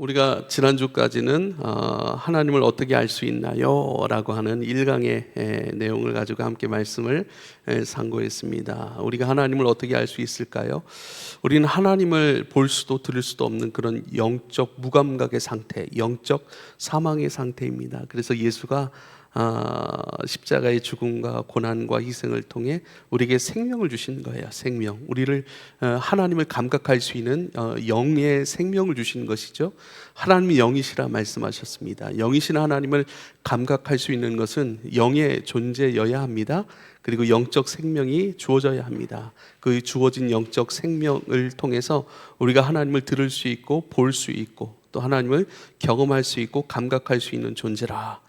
우리가 지난주까지는 하나님을 어떻게 알 수 있나요? 라고 하는 1강의 내용을 가지고 함께 말씀을 상고했습니다. 우리가 하나님을 어떻게 알 수 있을까요? 우리는 하나님을 볼 수도 들을 수도 없는 그런 영적 무감각의 상태, 영적 사망의 상태입니다. 그래서 예수가 십자가의 죽음과 고난과 희생을 통해 우리에게 생명을 주신 거예요. 생명, 우리를 하나님을 감각할 수 있는 영의 생명을 주신 것이죠. 하나님이 영이시라 말씀하셨습니다. 영이신 하나님을 감각할 수 있는 것은 영의 존재여야 합니다. 그리고 영적 생명이 주어져야 합니다. 그 주어진 영적 생명을 통해서 우리가 하나님을 들을 수 있고 볼 수 있고 또 하나님을 경험할 수 있고 감각할 수 있는 존재라.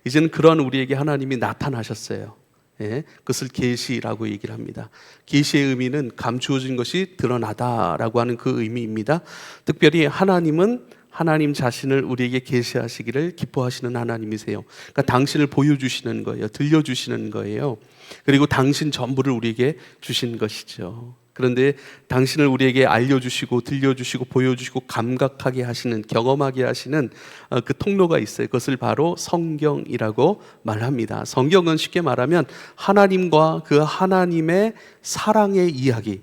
이제는 그러한 우리에게 하나님이 나타나셨어요. 그것을 계시라고 얘기를 합니다. 계시의 의미는 감추어진 것이 드러나다라고 하는 그 의미입니다. 특별히 하나님은 하나님 자신을 우리에게 계시하시기를 기뻐하시는 하나님이세요. 그러니까 당신을 보여주시는 거예요. 들려주시는 거예요. 그리고 당신 전부를 우리에게 주신 것이죠. 그런데 당신을 우리에게 알려주시고 들려주시고 보여주시고 감각하게 하시는, 경험하게 하시는 그 통로가 있어요. 그것을 바로 성경이라고 말합니다. 성경은 쉽게 말하면 하나님과 그 하나님의 사랑의 이야기,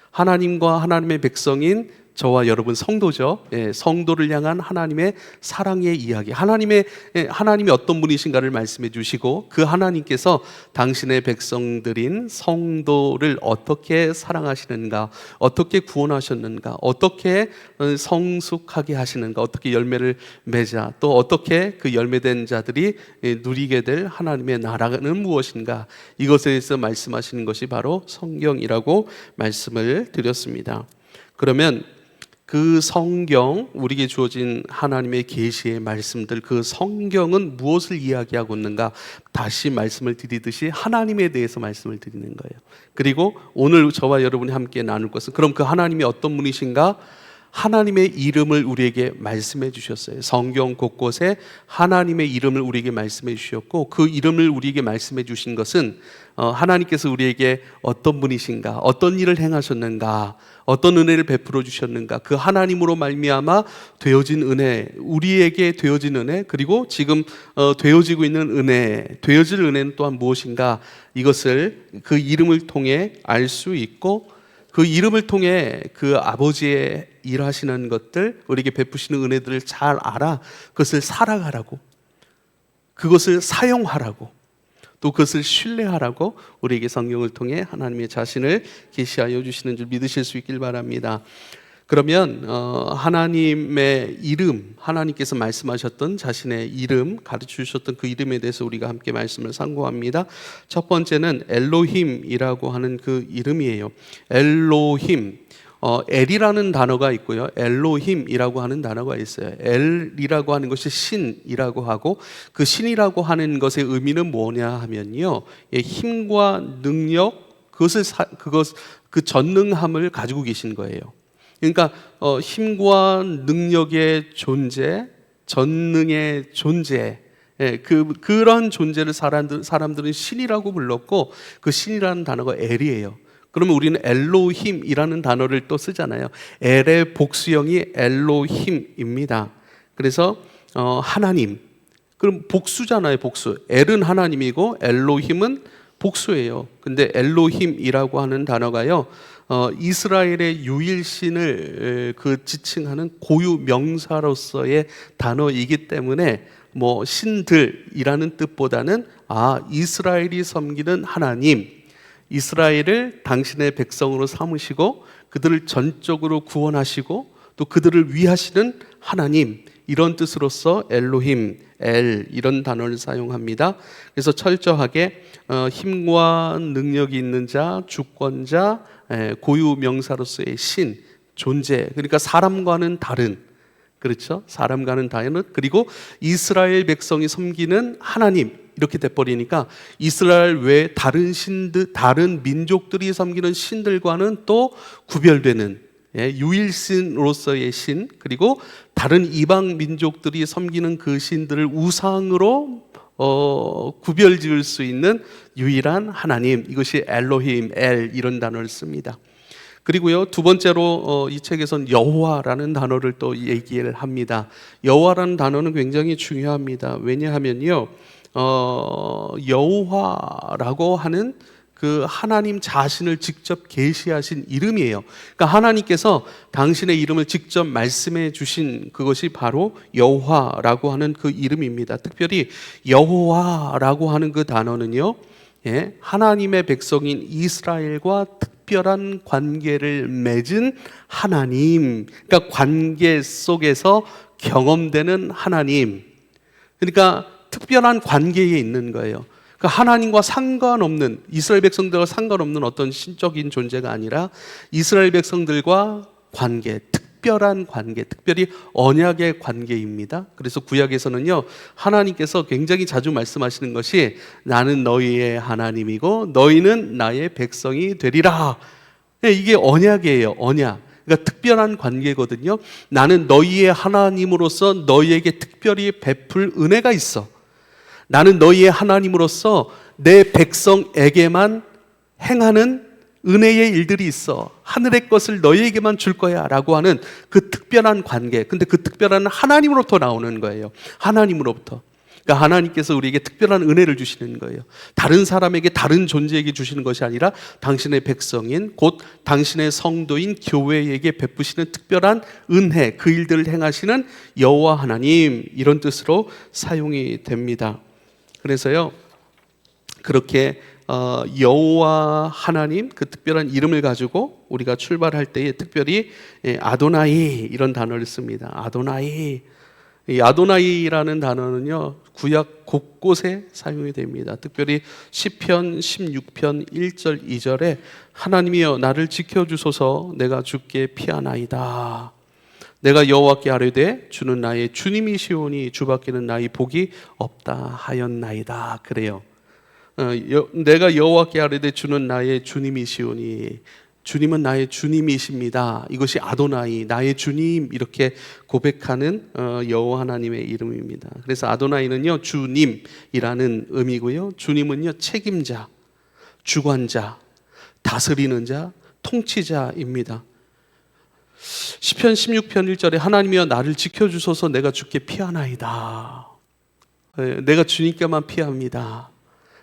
하나님과 하나님의 백성인 저와 여러분 성도죠. 성도를 향한 하나님의 사랑의 이야기, 하나님이 어떤 분이신가를 말씀해 주시고 그 하나님께서 당신의 백성들인 성도를 어떻게 사랑하시는가, 어떻게 구원하셨는가, 어떻게 성숙하게 하시는가, 어떻게 열매를 맺아 또 어떻게 그 열매된 자들이 누리게 될 하나님의 나라는 무엇인가, 이것에 대해서 말씀하시는 것이 바로 성경이라고 말씀을 드렸습니다. 그러면 그 성경, 우리에게 주어진 하나님의 계시의 말씀들, 그 성경은 무엇을 이야기하고 있는가? 다시 말씀을 드리듯이 하나님에 대해서 말씀을 드리는 거예요. 그리고 오늘 저와 여러분이 함께 나눌 것은, 그럼 그 하나님이 어떤 분이신가? 하나님의 이름을 우리에게 말씀해 주셨어요. 성경 곳곳에 하나님의 이름을 우리에게 말씀해 주셨고, 그 이름을 우리에게 말씀해 주신 것은 하나님께서 우리에게 어떤 분이신가, 어떤 일을 행하셨는가, 어떤 은혜를 베풀어 주셨는가, 그 하나님으로 말미암아 되어진 은혜, 우리에게 되어진 은혜, 그리고 지금 되어지고 있는 은혜, 되어질 은혜는 또한 무엇인가, 이것을 그 이름을 통해 알 수 있고, 그 이름을 통해 그 아버지의 일하시는 것들, 우리에게 베푸시는 은혜들을 잘 알아 그것을 살아가라고, 그것을 사용하라고, 또 그것을 신뢰하라고 우리에게 성경을 통해 하나님의 자신을 계시하여 주시는 줄 믿으실 수 있길 바랍니다. 그러면 하나님의 이름, 하나님께서 말씀하셨던 자신의 이름, 가르쳐 주셨던 그 이름에 대해서 우리가 함께 말씀을 상고합니다. 첫 번째는 엘로힘이라고 하는 그 이름이에요. 엘로힘, 엘이라는 단어가 있고요, 엘로힘이라고 하는 단어가 있어요. 엘이라고 하는 것이 신이라고 하고, 그 신이라고 하는 것의 의미는 뭐냐 하면요, 힘과 능력, 그 전능함을 가지고 계신 거예요. 그러니까 힘과 능력의 존재, 전능의 존재, 그런 존재를 사람들은 신이라고 불렀고, 그 신이라는 단어가 엘이에요. 그러면 우리는 엘로힘이라는 단어를 또 쓰잖아요. 엘의 복수형이 엘로힘입니다. 그래서 하나님, 그럼 복수잖아요. 복수. 엘은 하나님이고 엘로힘은 복수예요. 근데 엘로힘이라고 하는 단어가요, 이스라엘의 유일신을 지칭하는 고유 명사로서의 단어이기 때문에 뭐 신들이라는 뜻보다는 이스라엘이 섬기는 하나님, 이스라엘을 당신의 백성으로 삼으시고 그들을 전적으로 구원하시고 또 그들을 위하시는 하나님, 이런 뜻으로서 엘로힘, 엘, 이런 단어를 사용합니다. 그래서 철저하게 힘과 능력이 있는 자, 주권자, 고유 명사로서의 신, 존재, 그러니까 사람과는 다른, 그렇죠? 사람과는 다른, 그리고 이스라엘 백성이 섬기는 하나님, 이렇게 돼버리니까 이스라엘 외 다른 신들, 다른 민족들이 섬기는 신들과는 또 구별되는 유일신으로서의 신, 그리고 다른 이방 민족들이 섬기는 그 신들을 우상으로 구별 지을 수 있는 유일한 하나님, 이것이 엘로힘, 엘, 이런 단어를 씁니다. 그리고요, 두 번째로 이 책에선 여호와라는 단어를 또 얘기를 합니다. 여호와라는 단어는 굉장히 중요합니다. 왜냐하면요, 여호와라고 하는 그 하나님 자신을 직접 계시하신 이름이에요. 그러니까 하나님께서 당신의 이름을 직접 말씀해 주신 그것이 바로 여호와라고 하는 그 이름입니다. 특별히 여호와라고 하는 그 단어는요, 예, 하나님의 백성인 이스라엘과 특별한 관계를 맺은 하나님, 그러니까 관계 속에서 경험되는 하나님, 그러니까 특별한 관계에 있는 거예요. 그러니까 하나님과 상관없는, 이스라엘 백성들과 상관없는 어떤 신적인 존재가 아니라 이스라엘 백성들과 관계, 특별한 관계, 특별히 언약의 관계입니다. 그래서 구약에서는요, 하나님께서 굉장히 자주 말씀하시는 것이 나는 너희의 하나님이고 너희는 나의 백성이 되리라. 이게 언약이에요. 언약. 그러니까 특별한 관계거든요. 나는 너희의 하나님으로서 너희에게 특별히 베풀 은혜가 있어. 나는 너희의 하나님으로서 내 백성에게만 행하는 은혜의 일들이 있어. 하늘의 것을 너희에게만 줄 거야 라고 하는 그 특별한 관계. 근데 그 특별한 하나님으로부터 나오는 거예요. 하나님으로부터. 그러니까 하나님께서 우리에게 특별한 은혜를 주시는 거예요. 다른 사람에게, 다른 존재에게 주시는 것이 아니라 당신의 백성인, 곧 당신의 성도인 교회에게 베푸시는 특별한 은혜, 그 일들을 행하시는 여호와 하나님, 이런 뜻으로 사용이 됩니다. 그래서요, 그렇게 여호와 하나님, 그 특별한 이름을 가지고 우리가 출발할 때에 특별히 아도나이, 이런 단어를 씁니다. 아도나이. 이 아도나이라는 단어는요, 구약 곳곳에 사용이 됩니다. 특별히 시편 16편 1절 2절에 하나님이여 나를 지켜주소서, 내가 주께 피하나이다. 내가 여호와께 아뢰되 주는 나의 주님이시오니 주밖에는 나의 복이 없다 하였나이다. 그래요. 내가 여호와께 아뢰되 주는 나의 주님이시오니, 주님은 나의 주님이십니다. 이것이 아도나이, 나의 주님, 이렇게 고백하는 여호와 하나님의 이름입니다. 그래서 아도나이는요, 주님이라는 의미고요, 주님은요, 책임자, 주관자, 다스리는 자, 통치자입니다. 시편 16편 1절에 하나님이여 나를 지켜주소서, 내가 주께 피하나이다. 내가 주님께만 피합니다.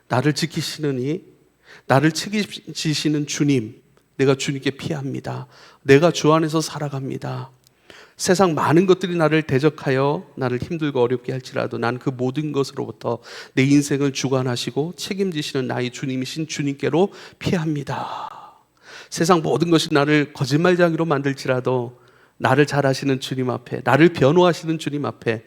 나를 지키시느니, 나를 책임지시는 주님, 내가 주님께 피합니다. 내가 주 안에서 살아갑니다. 세상 많은 것들이 나를 대적하여 나를 힘들고 어렵게 할지라도 난 그 모든 것으로부터 내 인생을 주관하시고 책임지시는 나의 주님이신 주님께로 피합니다. 세상 모든 것이 나를 거짓말쟁이로 만들지라도 나를 잘 아시는 주님 앞에, 나를 변호하시는 주님 앞에,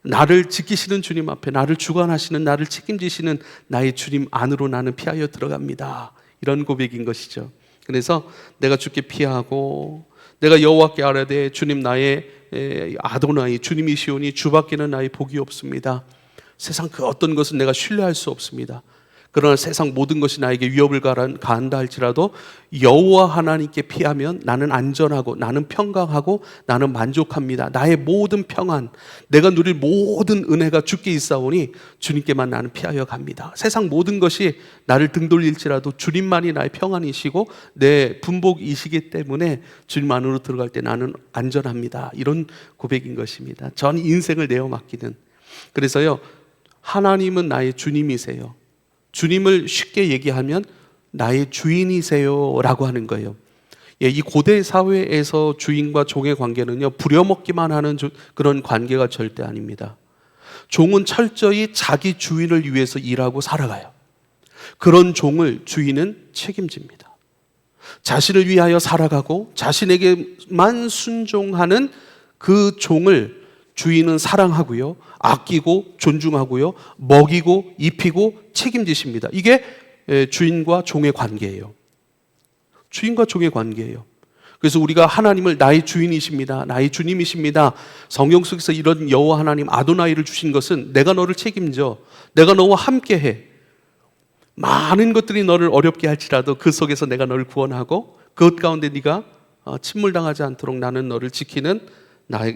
나를 지키시는 주님 앞에, 나를 주관하시는, 나를 책임지시는 나의 주님 안으로 나는 피하여 들어갑니다. 이런 고백인 것이죠. 그래서 내가 주께 피하고, 내가 여호와께 아뢰되 주님 나의 아도나이, 주님이시오니 주밖에는 나의 복이 없습니다. 세상 그 어떤 것은 내가 신뢰할 수 없습니다. 그러나 세상 모든 것이 나에게 위협을 가한다 할지라도 여호와 하나님께 피하면 나는 안전하고, 나는 평강하고, 나는 만족합니다. 나의 모든 평안, 내가 누릴 모든 은혜가 주께 있사오니 주님께만 나는 피하여 갑니다. 세상 모든 것이 나를 등돌릴지라도 주님만이 나의 평안이시고 내 분복이시기 때문에 주님 안으로 들어갈 때 나는 안전합니다. 이런 고백인 것입니다. 전 인생을 내어 맡기는. 그래서요, 하나님은 나의 주님이세요. 주님을 쉽게 얘기하면 나의 주인이세요 라고 하는 거예요. 이 고대 사회에서 주인과 종의 관계는요, 부려먹기만 하는 그런 관계가 절대 아닙니다. 종은 철저히 자기 주인을 위해서 일하고 살아가요. 그런 종을 주인은 책임집니다. 자신을 위하여 살아가고 자신에게만 순종하는 그 종을 주인은 사랑하고요, 아끼고 존중하고요, 먹이고 입히고 책임지십니다. 이게 주인과 종의 관계예요. 주인과 종의 관계예요. 그래서 우리가 하나님을 나의 주인이십니다, 나의 주님이십니다, 성경 속에서 이런 여호와 하나님 아도나이를 주신 것은 내가 너를 책임져, 내가 너와 함께해, 많은 것들이 너를 어렵게 할지라도 그 속에서 내가 너를 구원하고 그것 가운데 네가 침몰당하지 않도록 나는 너를 지키는,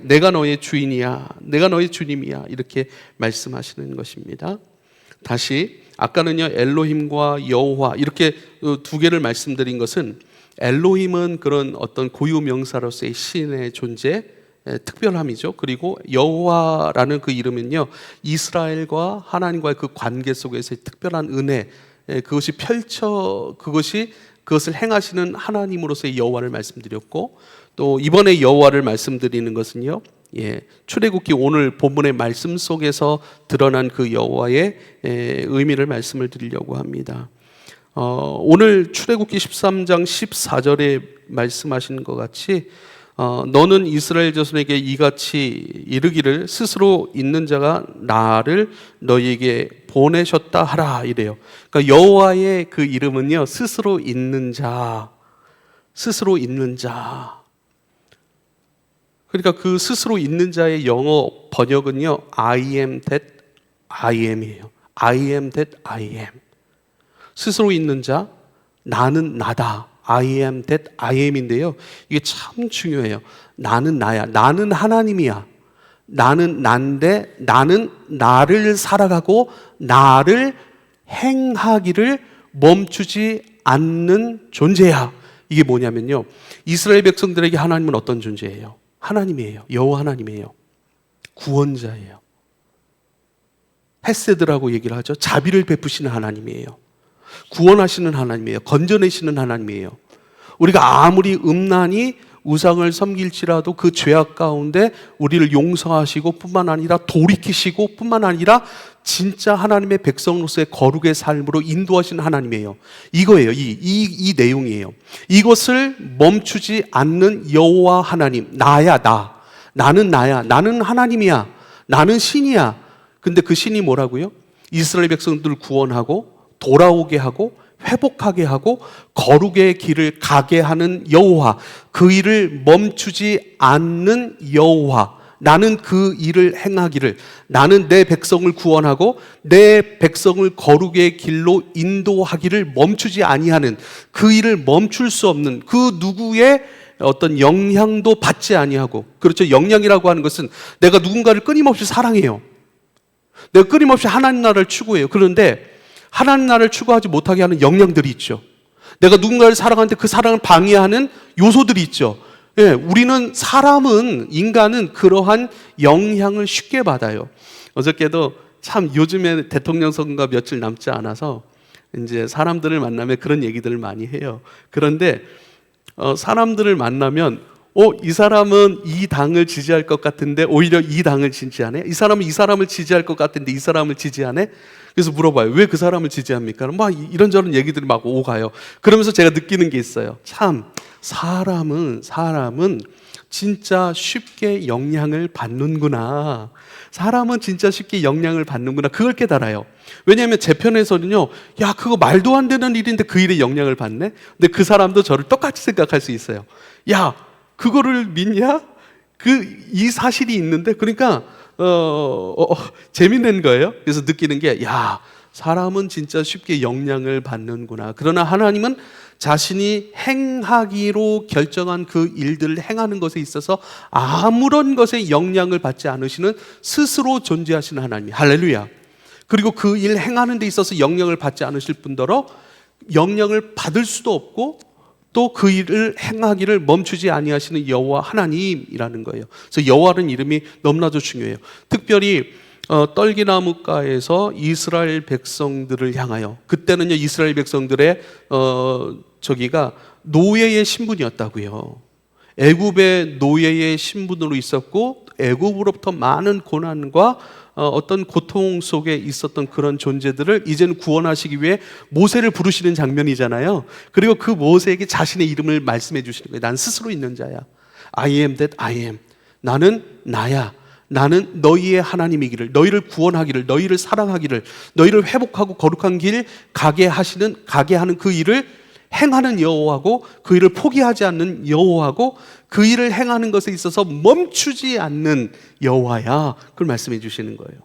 내가 너의 주인이야, 내가 너의 주님이야, 이렇게 말씀하시는 것입니다. 다시 아까는요, 엘로힘과 여호와 이렇게 두 개를 말씀드린 것은 엘로힘은 그런 어떤 고유 명사로서의 신의 존재, 특별함이죠. 그리고 여호와라는 그 이름은요, 이스라엘과 하나님과의 그 관계 속에서의 특별한 은혜, 그것을 행하시는 하나님으로서의 여호와를 말씀드렸고, 또 이번에 여호와를 말씀드리는 것은요, 출애굽기 오늘 본문의 말씀 속에서 드러난 그 여호와의 의미를 말씀을 드리려고 합니다. 오늘 출애굽기 13장 14절에 말씀하신 것 같이 너는 이스라엘 자손에게 이같이 이르기를 스스로 있는 자가 나를 너희에게 보내셨다 하라 이래요. 그러니까 여호와의 그 이름은요, 스스로 있는 자, 스스로 있는 자. 그러니까 그 스스로 있는 자의 영어 번역은요, I am that I am이에요. I am that I am. 스스로 있는 자, 나는 나다. I am that I am인데요, 이게 참 중요해요. 나는 나야. 나는 하나님이야. 나는 난데 나는 나를 살아가고 나를 행하기를 멈추지 않는 존재야. 이게 뭐냐면요, 이스라엘 백성들에게 하나님은 어떤 존재예요? 하나님이에요. 여호와 하나님이에요. 구원자예요. 헤세드라고 얘기를 하죠. 자비를 베푸시는 하나님이에요. 구원하시는 하나님이에요. 건져내시는 하나님이에요. 우리가 아무리 음란히 우상을 섬길지라도 그 죄악 가운데 우리를 용서하시고 뿐만 아니라 돌이키시고 뿐만 아니라 진짜 하나님의 백성으로서의 거룩의 삶으로 인도하시는 하나님이에요. 이거예요. 이 내용이에요. 이것을 멈추지 않는 여호와 하나님. 나야 나. 나는 나야. 나는 하나님이야. 나는 신이야. 근데 그 신이 뭐라고요? 이스라엘 백성들을 구원하고 돌아오게 하고 회복하게 하고 거룩의 길을 가게 하는 여호와, 그 일을 멈추지 않는 여호와. 나는 그 일을 행하기를, 나는 내 백성을 구원하고 내 백성을 거룩의 길로 인도하기를 멈추지 아니하는, 그 일을 멈출 수 없는 그 누구의 어떤 영향도 받지 아니하고, 그렇죠, 영향이라고 하는 것은 내가 누군가를 끊임없이 사랑해요. 내가 끊임없이 하나님 나라를 추구해요. 그런데 하나님 나라를 추구하지 못하게 하는 영향들이 있죠. 내가 누군가를 사랑하는데 그 사랑을 방해하는 요소들이 있죠. 우리는 인간은 그러한 영향을 쉽게 받아요. 어저께도 참 요즘에 대통령 선거가 며칠 남지 않아서 이제 사람들을 만나면 그런 얘기들을 많이 해요. 그런데 사람들을 만나면 이 사람은 이 당을 지지할 것 같은데 오히려 이 당을 지지하네? 이 사람은 이 사람을 지지할 것 같은데 이 사람을 지지하네? 그래서 물어봐요. 왜 그 사람을 지지합니까? 막 이런저런 얘기들이 막 오가요. 그러면서 제가 느끼는 게 있어요. 참 사람은 진짜 쉽게 영향을 받는구나. 사람은 진짜 쉽게 영향을 받는구나. 그걸 깨달아요. 왜냐하면 제 편에서는요, 야, 그거 말도 안 되는 일인데 그 일에 영향을 받네? 근데 그 사람도 저를 똑같이 생각할 수 있어요. 야, 그거를 믿냐? 이 사실이 있는데, 그러니까 재밌는 거예요. 그래서 느끼는 게, 야, 사람은 진짜 쉽게 영향을 받는구나. 그러나 하나님은 자신이 행하기로 결정한 그 일들을 행하는 것에 있어서 아무런 것에 영향을 받지 않으시는 스스로 존재하시는 하나님. 할렐루야. 그리고 그 일 행하는 데 있어서 영향을 받지 않으실 뿐더러 영향을 받을 수도 없고 또 그 일을 행하기를 멈추지 아니하시는 여호와 하나님이라는 거예요. 그래서 여호와라는 이름이 너무나도 중요해요. 특별히 떨기나무가에서 이스라엘 백성들을 향하여, 그때는요 이스라엘 백성들의 저기가 노예의 신분이었다고요. 애굽의 노예의 신분으로 있었고 애굽으로부터 많은 고난과 어떤 고통 속에 있었던 그런 존재들을 이제는 구원하시기 위해 모세를 부르시는 장면이잖아요. 그리고 그 모세에게 자신의 이름을 말씀해 주시는 거예요. 난 스스로 있는 자야. I am that I am. 나는 나야. 나는 너희의 하나님이기를, 너희를 구원하기를, 너희를 사랑하기를, 너희를 회복하고 거룩한 길 가게 하는 그 일을 행하는 여호와고, 그 일을 포기하지 않는 여호와고, 그 일을 행하는 것에 있어서 멈추지 않는 여호와야. 그걸 말씀해 주시는 거예요.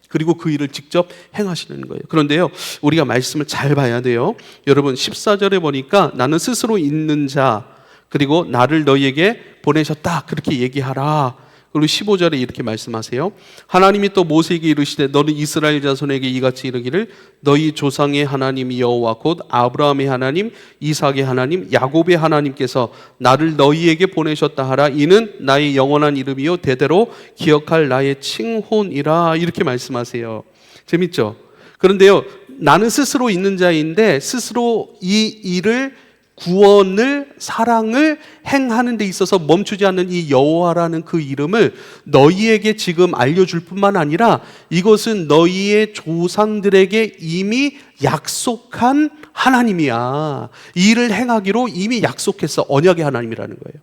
그리고 그 일을 직접 행하시는 거예요. 그런데요, 우리가 말씀을 잘 봐야 돼요. 여러분 14절에 보니까 나는 스스로 있는 자, 그리고 나를 너희에게 보내셨다, 그렇게 얘기하라. 그리고 15절에 이렇게 말씀하세요. 하나님이 또 모세에게 이르시되 너는 이스라엘 자손에게 이같이 이르기를 너희 조상의 하나님 여호와 곧 아브라함의 하나님 이삭의 하나님 야곱의 하나님께서 나를 너희에게 보내셨다 하라. 이는 나의 영원한 이름이요 대대로 기억할 나의 칭혼이라. 이렇게 말씀하세요. 재밌죠? 그런데요, 나는 스스로 있는 자인데 스스로 이 일을 구원을 사랑을 행하는 데 있어서 멈추지 않는 이 여호와라는 그 이름을 너희에게 지금 알려줄 뿐만 아니라 이것은 너희의 조상들에게 이미 약속한 하나님이야. 이 일을 행하기로 이미 약속했어. 언약의 하나님이라는 거예요.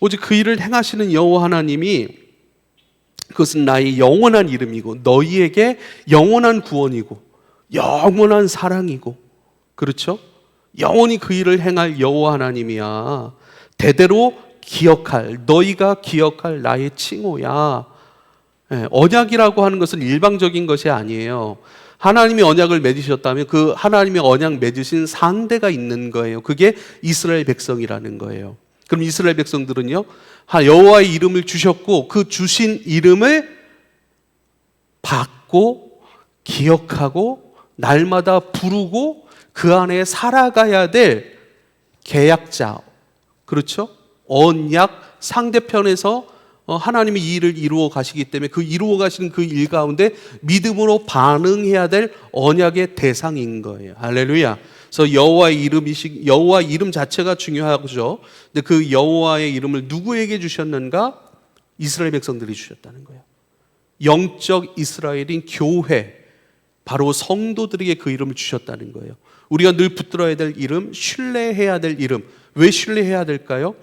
오직 그 일을 행하시는 여호와 하나님이 그것은 나의 영원한 이름이고 너희에게 영원한 구원이고 영원한 사랑이고, 그렇죠? 영원히 그 일을 행할 여호와 하나님이야. 대대로 기억할, 너희가 기억할 나의 칭호야. 언약이라고 하는 것은 일방적인 것이 아니에요. 하나님이 언약을 맺으셨다면 그 하나님의 언약 맺으신 상대가 있는 거예요. 그게 이스라엘 백성이라는 거예요. 그럼 이스라엘 백성들은요, 여호와의 이름을 주셨고 그 주신 이름을 받고 기억하고 날마다 부르고 그 안에 살아가야 될 계약자, 그렇죠? 언약 상대편에서 하나님이 이 일을 이루어 가시기 때문에 그 이루어 가시는 그 일 가운데 믿음으로 반응해야 될 언약의 대상인 거예요. 할렐루야. 그래서 여호와의 여호와 이름 자체가 중요하죠. 근데 그 여호와의 이름을 누구에게 주셨는가? 이스라엘 백성들이 주셨다는 거예요. 영적 이스라엘인 교회, 바로 성도들에게 그 이름을 주셨다는 거예요. 우리가 늘 붙들어야 될 이름, 신뢰해야 될 이름. 왜 신뢰해야 될까요?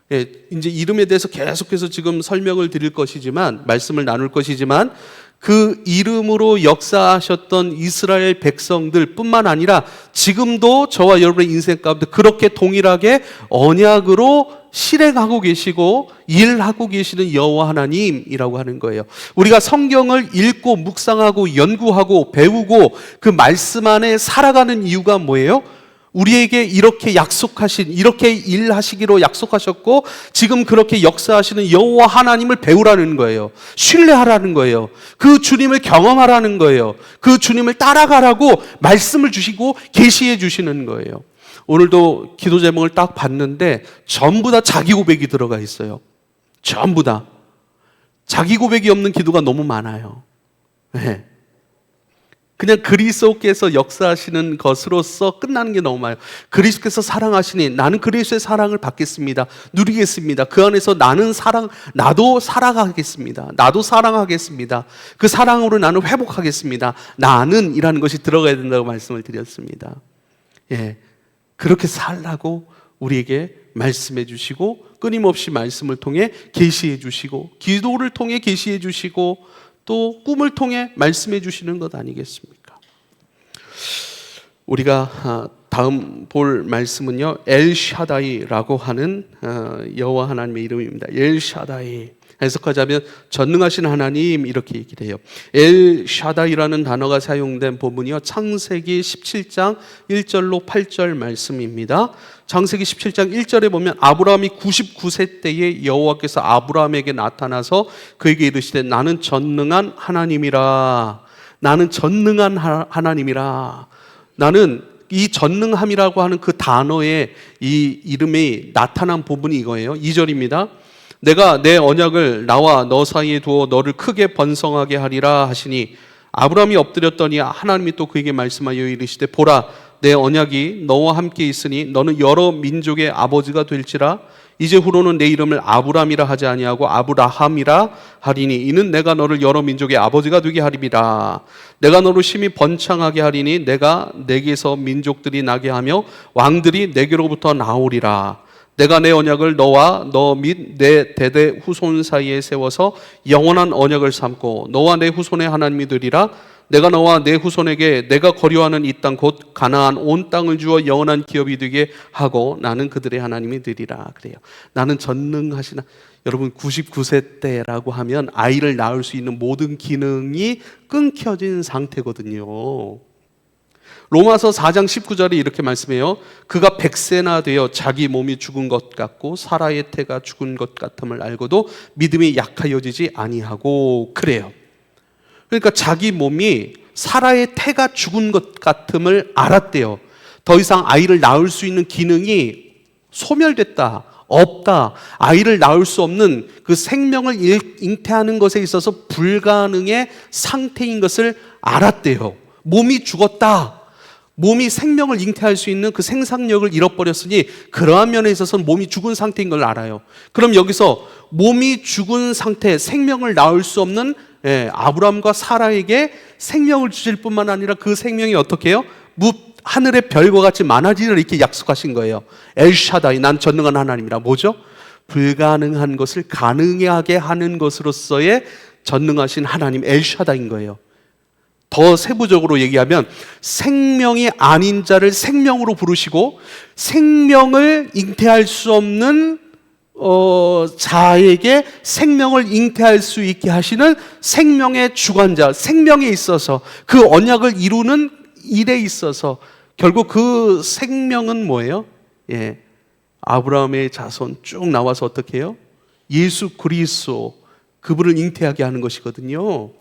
이제 이름에 대해서 계속해서 지금 설명을 드릴 것이지만, 말씀을 나눌 것이지만, 그 이름으로 역사하셨던 이스라엘 백성들 뿐만 아니라 지금도 저와 여러분의 인생 가운데 그렇게 동일하게 언약으로 실행하고 계시고 일하고 계시는 여호와 하나님이라고 하는 거예요. 우리가 성경을 읽고 묵상하고 연구하고 배우고 그 말씀 안에 살아가는 이유가 뭐예요? 우리에게 이렇게 약속하신, 이렇게 일하시기로 약속하셨고 지금 그렇게 역사하시는 여호와 하나님을 배우라는 거예요. 신뢰하라는 거예요. 그 주님을 경험하라는 거예요. 그 주님을 따라가라고 말씀을 주시고 계시해 주시는 거예요. 오늘도 기도 제목을 딱 봤는데 전부 다 자기 고백이 들어가 있어요. 전부 다. 자기 고백이 없는 기도가 너무 많아요. 네. 그냥 그리스도께서 역사하시는 것으로서 끝나는 게 너무 많아요. 그리스도께서 사랑하시니 나는 그리스도의 사랑을 받겠습니다. 누리겠습니다. 그 안에서 나도 살아가겠습니다. 나도 사랑하겠습니다. 그 사랑으로 나는 회복하겠습니다. 나는 이라는 것이 들어가야 된다고 말씀을 드렸습니다. 예, 그렇게 살라고 우리에게 말씀해 주시고 끊임없이 말씀을 통해 계시해 주시고 기도를 통해 계시해 주시고 또 꿈을 통해 말씀해 주시는 것 아니겠습니까? 우리가 다음 볼 말씀은요, 엘샤다이라고 하는 여호와 하나님의 이름입니다. 엘샤다이, 해석하자면 전능하신 하나님, 이렇게 얘기를 해요. 엘샤다이라는 단어가 사용된 본문이요, 창세기 17장 1절로 8절 말씀입니다. 창세기 17장 1절에 보면 아브라함이 99세 때에 여호와께서 아브라함에게 나타나서 그에게 이르시되 나는 전능한 하나님이라. 나는 전능한 하나님이라. 나는 이 전능함이라고 하는 그 단어의 이 이름이 나타난 부분이 이거예요. 2절입니다. 내가 내 언약을 나와 너 사이에 두어 너를 크게 번성하게 하리라 하시니 아브라함이 엎드렸더니 하나님이 또 그에게 말씀하여 이르시되 보라 내 언약이 너와 함께 있으니 너는 여러 민족의 아버지가 될지라. 이제 후로는 내 이름을 아브람이라 하지 아니하고 아브라함이라 하리니 이는 내가 너를 여러 민족의 아버지가 되게 하리라. 내가 너를 심히 번창하게 하리니 내가 내게서 민족들이 나게 하며 왕들이 내게로부터 나오리라. 내가 내 언약을 너와 너 및 내 대대 후손 사이에 세워서 영원한 언약을 삼고 너와 내 후손의 하나님이 되리라. 내가 너와 내 후손에게 내가 거류하는 이 땅 곧 가나안 온 땅을 주어 영원한 기업이 되게 하고 나는 그들의 하나님이 되리라. 그래요. 나는 전능하시나. 여러분 99세 때라고 하면 아이를 낳을 수 있는 모든 기능이 끊겨진 상태거든요. 로마서 4장 19절에 이렇게 말씀해요. 그가 100세나 되어 자기 몸이 죽은 것 같고 사라의 태가 죽은 것 같음을 알고도 믿음이 약하여지지 아니하고 그래요. 그러니까 자기 몸이 사라의 태가 죽은 것 같음을 알았대요. 더 이상 아이를 낳을 수 있는 기능이 소멸됐다, 없다, 아이를 낳을 수 없는 그 생명을 잉태하는 것에 있어서 불가능의 상태인 것을 알았대요. 몸이 죽었다, 몸이 생명을 잉태할 수 있는 그 생산력을 잃어버렸으니 그러한 면에 있어서는 몸이 죽은 상태인 걸 알아요. 그럼 여기서 몸이 죽은 상태, 생명을 낳을 수 없는 아브라함과 사라에게 생명을 주실 뿐만 아니라 그 생명이 어떻게 해요? 하늘의 별과 같이 많아지리라 이렇게 약속하신 거예요. 엘샤다이, 난 전능한 하나님이라. 뭐죠? 불가능한 것을 가능하게 하는 것으로서의 전능하신 하나님 엘샤다인 거예요. 더 세부적으로 얘기하면 생명이 아닌 자를 생명으로 부르시고 생명을 잉태할 수 없는 자에게 생명을 잉태할 수 있게 하시는 생명의 주관자, 생명에 있어서 그 언약을 이루는 일에 있어서 결국 그 생명은 뭐예요? 아브라함의 자손 쭉 나와서 어떻게 해요? 예수 그리스도, 그분을 잉태하게 하는 것이거든요.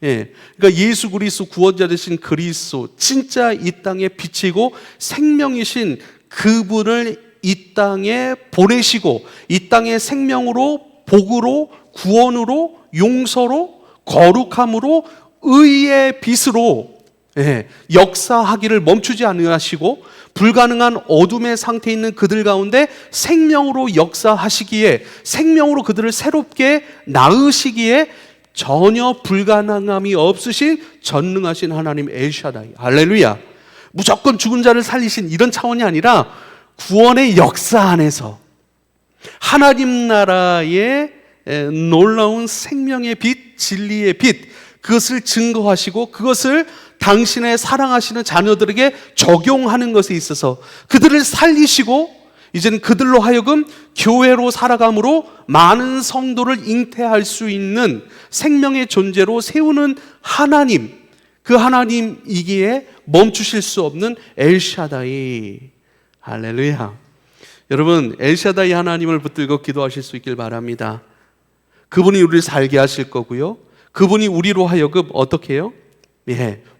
그러니까 예수 그리스도, 구원자 되신 그리스도, 진짜 이 땅에 빛이고 생명이신 그분을 이 땅에 보내시고 이 땅의 생명으로, 복으로, 구원으로, 용서로, 거룩함으로, 의의 빛으로 역사하기를 멈추지 않으시고 불가능한 어둠의 상태에 있는 그들 가운데 생명으로 역사하시기에, 생명으로 그들을 새롭게 낳으시기에 전혀 불가능함이 없으신 전능하신 하나님 엘샤다이. 할렐루야. 무조건 죽은 자를 살리신 이런 차원이 아니라 구원의 역사 안에서 하나님 나라의 놀라운 생명의 빛, 진리의 빛, 그것을 증거하시고 그것을 당신의 사랑하시는 자녀들에게 적용하는 것에 있어서 그들을 살리시고 이제는 그들로 하여금 교회로 살아감으로 많은 성도를 잉태할 수 있는 생명의 존재로 세우는 하나님, 그 하나님이기에 멈추실 수 없는 엘샤다이. 할렐루야. 여러분, 엘샤다이 하나님을 붙들고 기도하실 수 있길 바랍니다. 그분이 우리를 살게 하실 거고요, 그분이 우리로 하여금 어떻게 해요?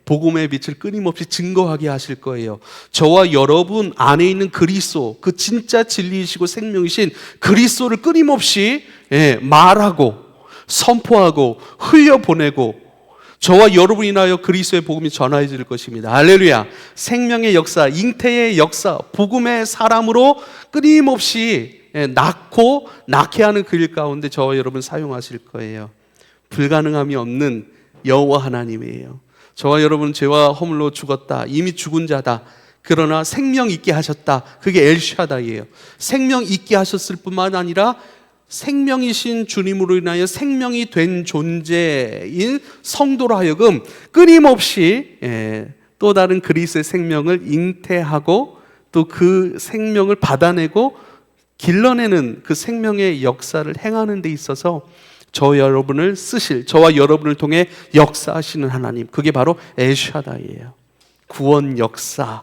복음의 빛을 끊임없이 증거하게 하실 거예요. 저와 여러분 안에 있는 그리스도, 그 진짜 진리이시고 생명이신 그리스도를 끊임없이 말하고 선포하고 흘려보내고 저와 여러분이 인하여 그리스도의 복음이 전해질 것입니다. 할렐루야. 생명의 역사, 잉태의 역사, 복음의 사람으로 끊임없이 낳고 낳게 하는 그 일 가운데 저와 여러분 사용하실 거예요. 불가능함이 없는 여호와 하나님이에요. 저와 여러분 죄와 허물로 죽었다, 이미 죽은 자다. 그러나 생명 있게 하셨다. 그게 엘샤다이예요. 생명 있게 하셨을 뿐만 아니라 생명이신 주님으로 인하여 생명이 된 존재인 성도로 하여금 끊임없이 또 다른 그리스도의 생명을 잉태하고 또 그 생명을 받아내고 길러내는 그 생명의 역사를 행하는 데 있어서 저와 여러분을 쓰실, 저와 여러분을 통해 역사하시는 하나님, 그게 바로 엘샤다이예요. 구원 역사,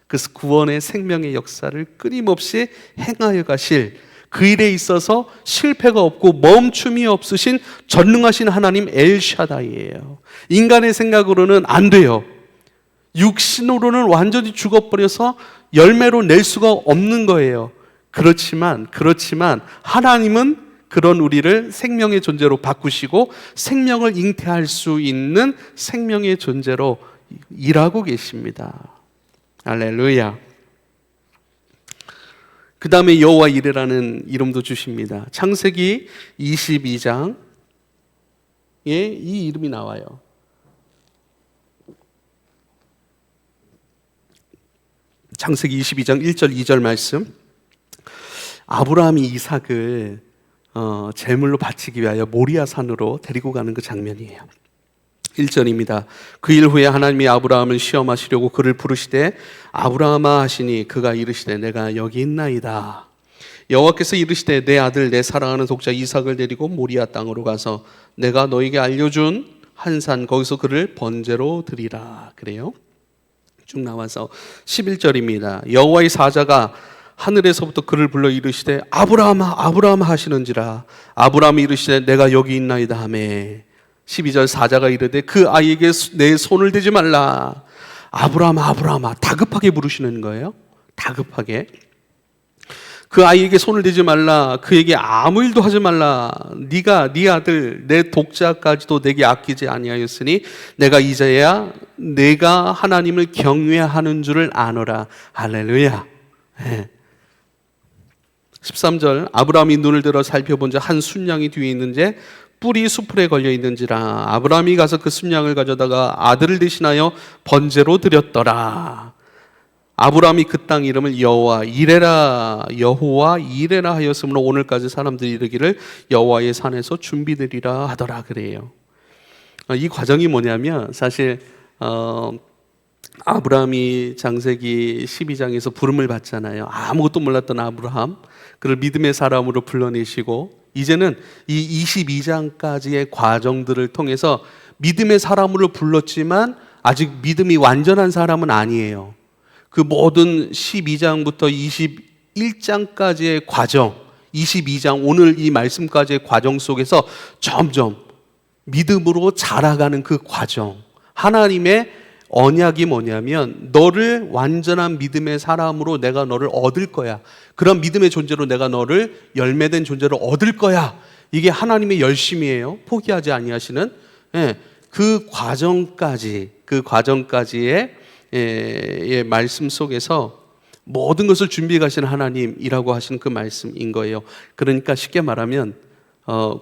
그 구원의 생명의 역사를 끊임없이 행하여 가실 그 일에 있어서 실패가 없고 멈춤이 없으신 전능하신 하나님 엘샤다이예요. 인간의 생각으로는 안 돼요. 육신으로는 완전히 죽어버려서 열매로 낼 수가 없는 거예요. 그렇지만 하나님은 그런 우리를 생명의 존재로 바꾸시고 생명을 잉태할 수 있는 생명의 존재로 일하고 계십니다. 할렐루야. 그 다음에 여호와 이레라는 이름도 주십니다. 창세기 22장에 이 이름이 나와요. 창세기 22장 1절 2절 말씀. 아브라함이 이삭을 제물로 바치기 위하여 모리아 산으로 데리고 가는 그 장면이에요. 1절입니다. 그 일 후에 하나님이 아브라함을 시험하시려고 그를 부르시되 아브라함아 하시니 그가 이르시되 내가 여기 있나이다. 여호와께서 이르시되 내 아들 내 사랑하는 독자 이삭을 데리고 모리아 땅으로 가서 내가 너에게 알려준 한 산 거기서 그를 번제로 드리라. 그래요. 쭉 나와서 11절입니다. 여호와의 사자가 하늘에서부터 그를 불러 이르시되 아브라함아 아브라함아 하시는지라. 아브라함이 이르시되 내가 여기 있나이다 하매 12절 사자가 이르되 그 아이에게 내 손을 대지 말라. 아브라함아 아브라함아 다급하게 부르시는 거예요. 다급하게. 그 아이에게 손을 대지 말라. 그에게 아무 일도 하지 말라. 네가 네 아들 내 독자까지도 내게 아끼지 아니하였으니 내가 이제야 내가 하나님을 경외하는 줄을 아노라. 할렐루야. 13절 아브라함이 눈을 들어 살펴본즉 한 순양이 뒤에 있는지 뿔이 수풀에 걸려 있는지라. 아브라함이 가서 그 순양을 가져다가 아들을 대신하여 번제로 드렸더라. 아브라함이 그 땅 이름을 여호와 이레라 하였으므로 오늘까지 사람들이 이르기를 여호와의 산에서 준비되리라 하더라 그래요. 이 과정이 뭐냐면 사실 아브라함이 창세기 12장에서 부름을 받잖아요. 아무것도 몰랐던 아브라함, 그를 믿음의 사람으로 불러내시고 이제는 이 22장까지의 과정들을 통해서 믿음의 사람으로 불렀지만 아직 믿음이 완전한 사람은 아니에요. 그 모든 12장부터 21장까지의 과정, 22장 오늘 이 말씀까지의 과정 속에서 점점 믿음으로 자라가는 그 과정, 하나님의 언약이 뭐냐면 너를 완전한 믿음의 사람으로 내가 너를 얻을 거야. 그런 믿음의 존재로 내가 너를 열매된 존재로 얻을 거야. 이게 하나님의 열심이에요. 포기하지 아니하시는 그 과정까지의 말씀 속에서 모든 것을 준비해 가시는 하나님이라고 하시는 그 말씀인 거예요. 그러니까 쉽게 말하면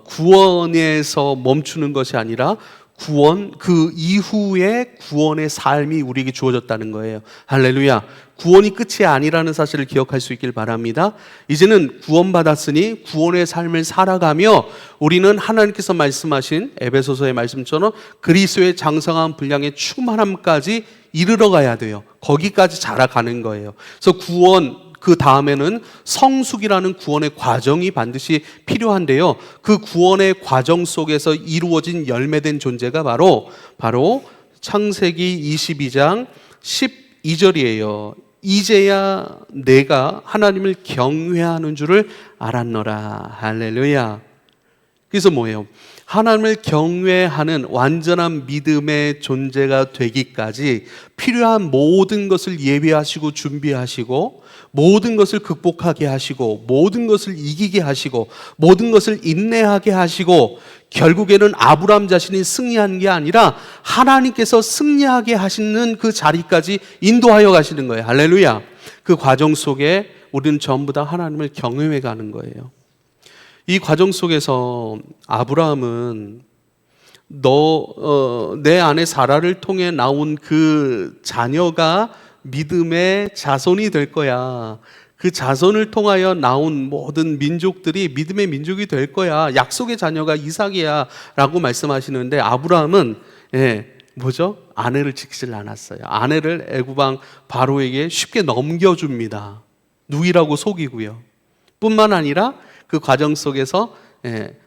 구원에서 멈추는 것이 아니라 구원, 그 이후의 구원의 삶이 우리에게 주어졌다는 거예요. 할렐루야. 구원이 끝이 아니라는 사실을 기억할 수 있길 바랍니다. 이제는 구원받았으니 구원의 삶을 살아가며 우리는 하나님께서 말씀하신 에베소서의 말씀처럼 그리스도의 장성한 분량의 충만함까지 이르러 가야 돼요. 거기까지 자라가는 거예요. 그래서 구원, 그 다음에는 성숙이라는 구원의 과정이 반드시 필요한데요. 그 구원의 과정 속에서 이루어진 열매된 존재가 바로 창세기 22장 12절이에요. 이제야 내가 하나님을 경외하는 줄을 알았노라. 할렐루야. 그래서 뭐예요? 하나님을 경외하는 완전한 믿음의 존재가 되기까지 필요한 모든 것을 예비하시고 준비하시고 모든 것을 극복하게 하시고 모든 것을 이기게 하시고 모든 것을 인내하게 하시고 결국에는 아브라함 자신이 승리한 게 아니라 하나님께서 승리하게 하시는 그 자리까지 인도하여 가시는 거예요. 할렐루야. 그 과정 속에 우리는 전부 다 하나님을 경외해 가는 거예요. 이 과정 속에서 아브라함은 내 아내 사라를 통해 나온 그 자녀가 믿음의 자손이 될 거야. 그 자손을 통하여 나온 모든 민족들이 믿음의 민족이 될 거야. 약속의 자녀가 이삭이야 라고 말씀하시는데 아브라함은 아내를 지키질 않았어요. 아내를 애굽왕 바로에게 쉽게 넘겨줍니다. 누이라고 속이고요. 뿐만 아니라 그 과정 속에서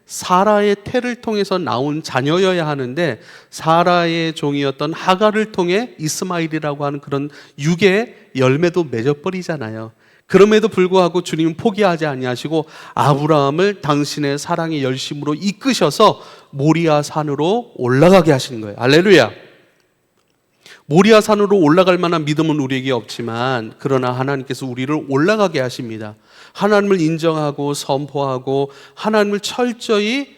사라의 태를 통해서 나온 자녀여야 하는데 사라의 종이었던 하갈을 통해 이스마일이라고 하는 그런 육의 열매도 맺어버리잖아요. 그럼에도 불구하고 주님은 포기하지 아니하시고 아브라함을 당신의 사랑의 열심으로 이끄셔서 모리아 산으로 올라가게 하신 거예요. 할렐루야. 모리아 산으로 올라갈 만한 믿음은 우리에게 없지만 그러나 하나님께서 우리를 올라가게 하십니다. 하나님을 인정하고 선포하고 하나님을 철저히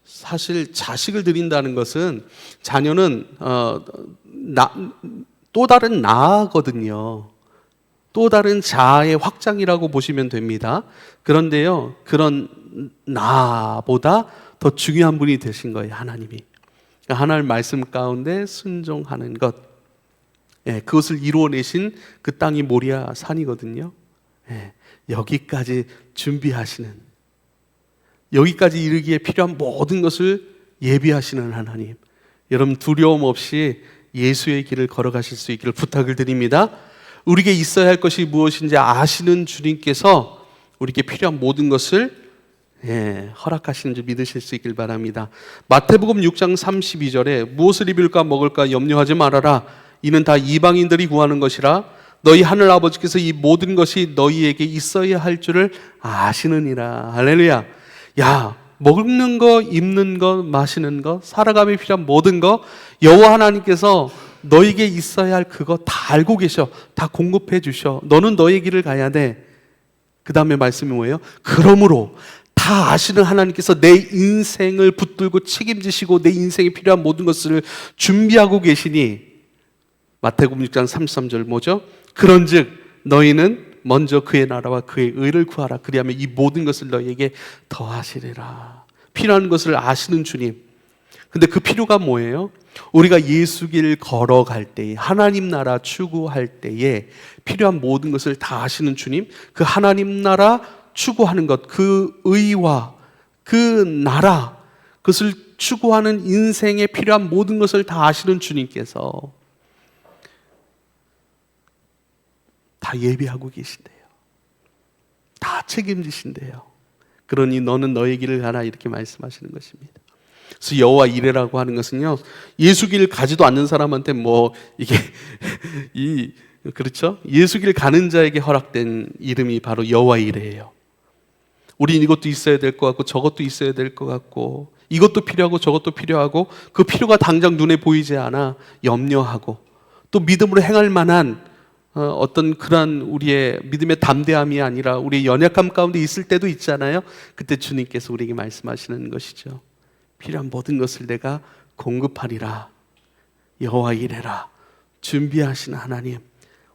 사실 자식을 드린다는 것은 자녀는 또 다른 나거든요. 또 다른 자아의 확장이라고 보시면 됩니다. 그런데요, 그런 나보다 더 중요한 분이 되신 거예요. 하나님이. 하나님 말씀 가운데 순종하는 것, 그것을 이루어내신 그 땅이 모리아 산이거든요. 여기까지 준비하시는, 여기까지 이르기에 필요한 모든 것을 예비하시는 하나님. 여러분 두려움 없이 예수의 길을 걸어가실 수 있기를 부탁을 드립니다. 우리에게 있어야 할 것이 무엇인지 아시는 주님께서 우리에게 필요한 모든 것을 허락하시는 줄 믿으실 수 있길 바랍니다. 마태복음 6장 32절에 무엇을 입을까 먹을까 염려하지 말아라. 이는 다 이방인들이 구하는 것이라 너희 하늘 아버지께서 이 모든 것이 너희에게 있어야 할 줄을 아시느니라. 할렐루야. 야, 먹는 거, 입는 거, 마시는 거, 살아감에 필요한 모든 거 여호와 하나님께서 너에게 있어야 할 그거 다 알고 계셔. 다 공급해 주셔. 너는 너의 길을 가야 돼. 그 다음에 말씀이 뭐예요? 그러므로 다 아시는 하나님께서 내 인생을 붙들고 책임지시고 내 인생에 필요한 모든 것을 준비하고 계시니 마태복음 6장 33절 뭐죠? 그런즉 너희는 먼저 그의 나라와 그의 의를 구하라. 그리하면 이 모든 것을 너희에게 더하시리라. 필요한 것을 아시는 주님. 근데 그 필요가 뭐예요? 우리가 예수 길 걸어갈 때에, 하나님 나라 추구할 때에 필요한 모든 것을 다 아시는 주님, 그 하나님 나라 추구하는 것, 그 의와 그 나라, 그것을 추구하는 인생에 필요한 모든 것을 다 아시는 주님께서 다 예비하고 계신대요. 다 책임지신대요. 그러니 너는 너의 길을 가라, 이렇게 말씀하시는 것입니다. 그래서 여호와 이레라고 하는 것은요, 예수 길 가지도 않는 사람한테 이게 그렇죠? 예수 길 가는 자에게 허락된 이름이 바로 여호와 이레예요. 우린 이것도 있어야 될 것 같고 저것도 있어야 될 것 같고 이것도 필요하고 저것도 필요하고 그 필요가 당장 눈에 보이지 않아 염려하고 또 믿음으로 행할 만한 어떤 그런 우리의 믿음의 담대함이 아니라 우리의 연약함 가운데 있을 때도 있잖아요. 그때 주님께서 우리에게 말씀하시는 것이죠. 필요한 모든 것을 내가 공급하리라. 여호와 이레라. 준비하시는 하나님.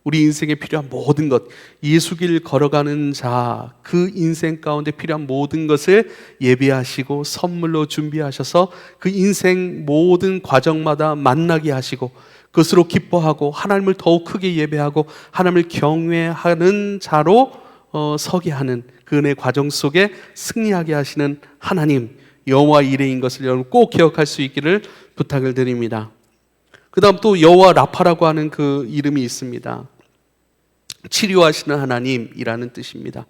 우리 인생에 필요한 모든 것, 예수 길 걸어가는 자, 그 인생 가운데 필요한 모든 것을 예비하시고 선물로 준비하셔서 그 인생 모든 과정마다 만나게 하시고 그것으로 기뻐하고 하나님을 더욱 크게 예배하고 하나님을 경외하는 자로 서게 하는 그 은혜 과정 속에 승리하게 하시는 하나님, 여호와 이레인 것을 여러분 꼭 기억할 수 있기를 부탁을 드립니다. 그 다음 또 여호와 라파라고 하는 그 이름이 있습니다. 치료하시는 하나님이라는 뜻입니다.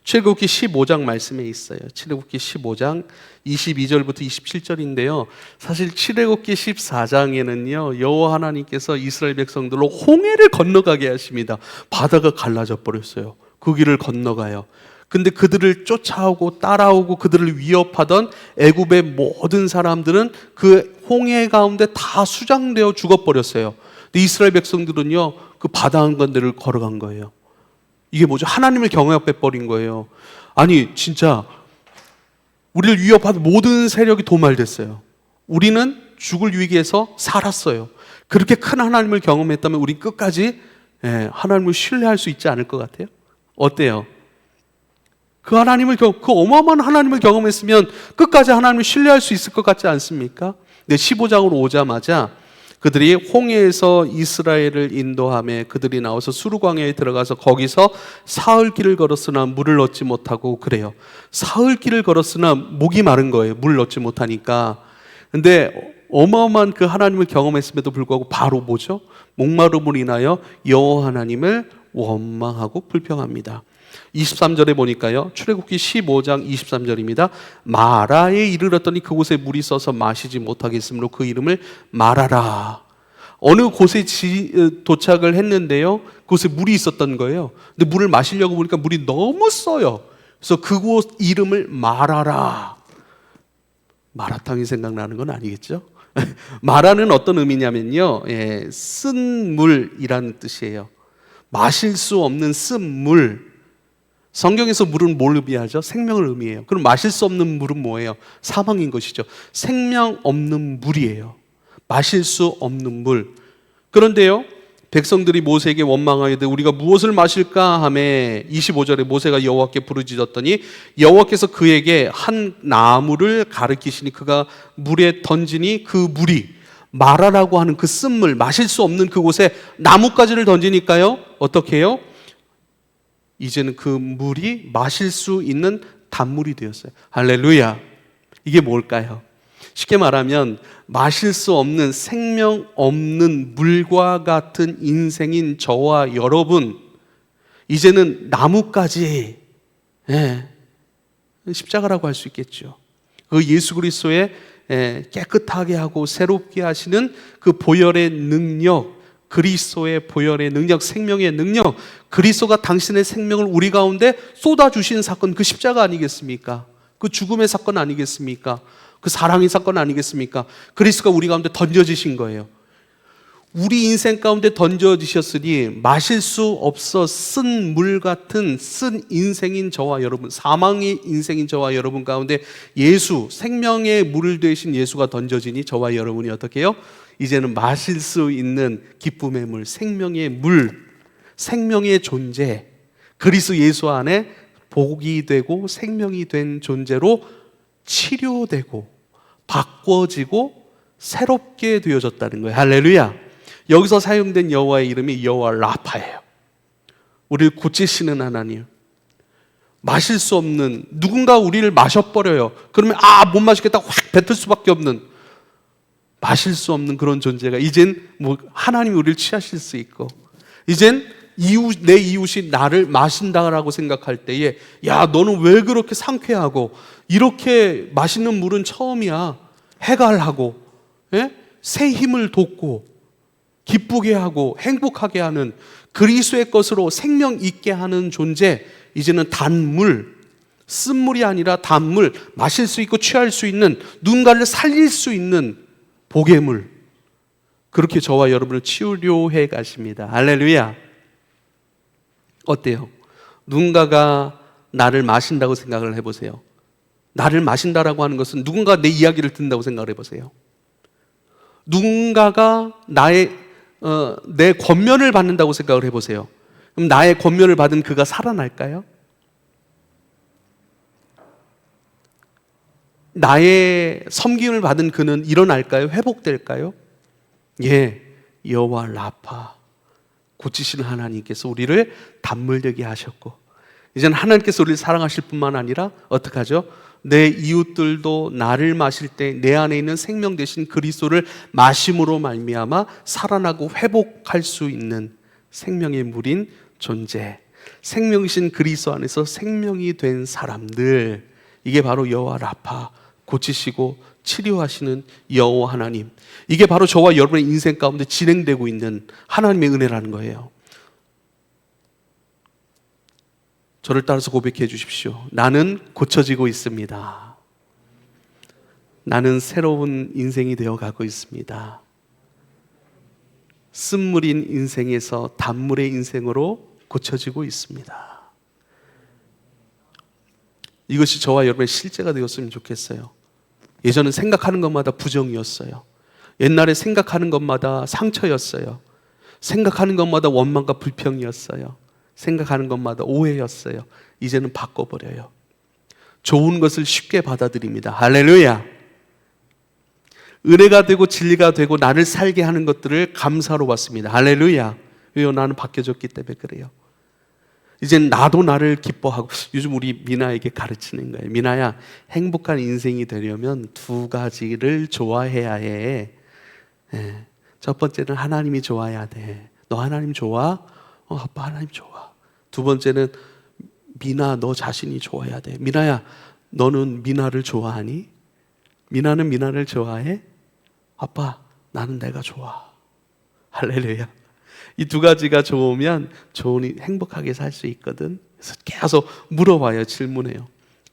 출애굽기 15장 말씀에 있어요. 출애굽기 15장 22절부터 27절인데요. 사실 출애굽기 14장에는요, 여호와 하나님께서 이스라엘 백성들로 홍해를 건너가게 하십니다. 바다가 갈라져 버렸어요. 그 길을 건너가요. 근데 그들을 쫓아오고 따라오고 그들을 위협하던 애굽의 모든 사람들은 그 홍해 가운데 다 수장되어 죽어버렸어요. 근데 이스라엘 백성들은요, 그 바다 한가운데를 걸어간 거예요. 이게 뭐죠? 하나님을 경외해버린 거예요. 아니 진짜 우리를 위협하던 모든 세력이 도말됐어요. 우리는 죽을 위기에서 살았어요. 그렇게 큰 하나님을 경험했다면 우리 끝까지 하나님을 신뢰할 수 있지 않을 것 같아요? 어때요? 그 어마어마한 하나님을 경험했으면 끝까지 하나님을 신뢰할 수 있을 것 같지 않습니까? 근데 15장으로 오자마자 그들이 홍해에서 이스라엘을 인도하며 그들이 나와서 수르광야에 들어가서 거기서 사흘길을 걸었으나 물을 얻지 못하고 그래요. 사흘길을 걸었으나 목이 마른 거예요. 물을 얻지 못하니까. 근데 어마어마한 그 하나님을 경험했음에도 불구하고 바로 뭐죠? 목마름으로 인하여 여호와 하나님을 원망하고 불평합니다. 23절에 보니까요, 출애굽기 15장 23절입니다. 마라에 이르렀더니 그곳에 물이 써서 마시지 못하겠으므로 그 이름을 마라라. 어느 곳에 도착을 했는데요, 그곳에 물이 있었던 거예요. 근데 물을 마시려고 보니까 물이 너무 써요. 그래서 그곳 이름을 마라라. 마라탕이 생각나는 건 아니겠죠? 마라는 어떤 의미냐면요, 쓴 물이라는 뜻이에요. 마실 수 없는 쓴 물. 성경에서 물은 뭘 의미하죠? 생명을 의미해요. 그럼 마실 수 없는 물은 뭐예요? 사망인 것이죠. 생명 없는 물이에요. 마실 수 없는 물. 그런데요, 백성들이 모세에게 원망하여되 우리가 무엇을 마실까 하매 25절에 모세가 여호와께 부르짖었더니 여호와께서 그에게 한 나무를 가리키시니 그가 물에 던지니 그 물이 마라라고 하는 그 쓴물, 마실 수 없는 그곳에 나뭇가지를 던지니까요, 어떻게 해요? 이제는 그 물이 마실 수 있는 단물이 되었어요. 할렐루야. 이게 뭘까요? 쉽게 말하면 마실 수 없는 생명 없는 물과 같은 인생인 저와 여러분, 이제는 나뭇가지, 십자가라고 할 수 있겠죠. 그 예수 그리스도의 깨끗하게 하고 새롭게 하시는 그 보혈의 능력, 그리스도의 보혈의 능력, 생명의 능력, 그리스도가 당신의 생명을 우리 가운데 쏟아주신 사건, 그 십자가 아니겠습니까? 그 죽음의 사건 아니겠습니까? 그 사랑의 사건 아니겠습니까? 그리스도가 우리 가운데 던져지신 거예요. 우리 인생 가운데 던져지셨으니 마실 수 없어 쓴 물 같은 쓴 인생인 저와 여러분, 사망의 인생인 저와 여러분 가운데 예수, 생명의 물 되신 예수가 던져지니 저와 여러분이 어떻게 해요? 이제는 마실 수 있는 기쁨의 물, 생명의 물, 생명의 존재, 그리스도 예수 안에 복이 되고 생명이 된 존재로 치료되고 바꿔지고 새롭게 되어졌다는 거예요. 할렐루야. 여기서 사용된 여호와의 이름이 여호와 라파예요. 우리를 고치시는 하나님. 마실 수 없는, 누군가 우리를 마셔버려요. 그러면 못 마시겠다 확 뱉을 수밖에 없는, 마실 수 없는 그런 존재가 이젠 하나님이 우리를 취하실 수 있고, 이젠 내 이웃이 나를 마신다라고 생각할 때에, 야 너는 왜 그렇게 상쾌하고 이렇게 맛있는 물은 처음이야, 해갈하고 새 힘을 돋고 기쁘게 하고 행복하게 하는 그리스도의 것으로 생명 있게 하는 존재, 이제는 단물, 쓴물이 아니라 단물, 마실 수 있고 취할 수 있는, 누군가를 살릴 수 있는 복의 물, 그렇게 저와 여러분을 치유해 가십니다. 할렐루야. 어때요? 누군가가 나를 마신다고 생각을 해보세요. 나를 마신다라고 하는 것은 누군가 내 이야기를 듣는다고 생각을 해보세요. 누군가가 내 권면을 받는다고 생각을 해보세요. 그럼 나의 권면을 받은 그가 살아날까요? 나의 섬김을 받은 그는 일어날까요? 회복될까요? 예, 여호와 라파, 고치시는 하나님께서 우리를 단물되게 하셨고, 이제는 하나님께서 우리를 사랑하실 뿐만 아니라 어떻게 하죠? 내 이웃들도 나를 마실 때 내 안에 있는 생명 되신 그리스도를 마심으로 말미암아 살아나고 회복할 수 있는 생명의 물인 존재, 생명이신 그리스도 안에서 생명이 된 사람들, 이게 바로 여호와 라파, 고치시고 치료하시는 여호와 하나님, 이게 바로 저와 여러분의 인생 가운데 진행되고 있는 하나님의 은혜라는 거예요. 저를 따라서 고백해 주십시오. 나는 고쳐지고 있습니다. 나는 새로운 인생이 되어가고 있습니다. 쓴물인 인생에서 단물의 인생으로 고쳐지고 있습니다. 이것이 저와 여러분의 실제가 되었으면 좋겠어요. 예전엔 생각하는 것마다 부정이었어요. 옛날에 생각하는 것마다 상처였어요. 생각하는 것마다 원망과 불평이었어요. 생각하는 것마다 오해였어요. 이제는 바꿔버려요. 좋은 것을 쉽게 받아들입니다. 할렐루야. 은혜가 되고 진리가 되고 나를 살게 하는 것들을 감사로 받습니다. 할렐루야. 왜요? 나는 바뀌어졌기 때문에 그래요. 이젠 나도 나를 기뻐하고, 요즘 우리 미나에게 가르치는 거예요. 미나야, 행복한 인생이 되려면 두 가지를 좋아해야 해. 첫 번째는 하나님이 좋아야 돼. 너 하나님 좋아? 아빠 하나님 좋아. 두 번째는 미나, 너 자신이 좋아야 돼. 미나야, 너는 미나를 좋아하니? 미나는 미나를 좋아해? 아빠, 나는 내가 좋아. 할렐루야. 이 두 가지가 좋으면 행복하게 살 수 있거든. 그래서 계속 물어봐요. 질문해요.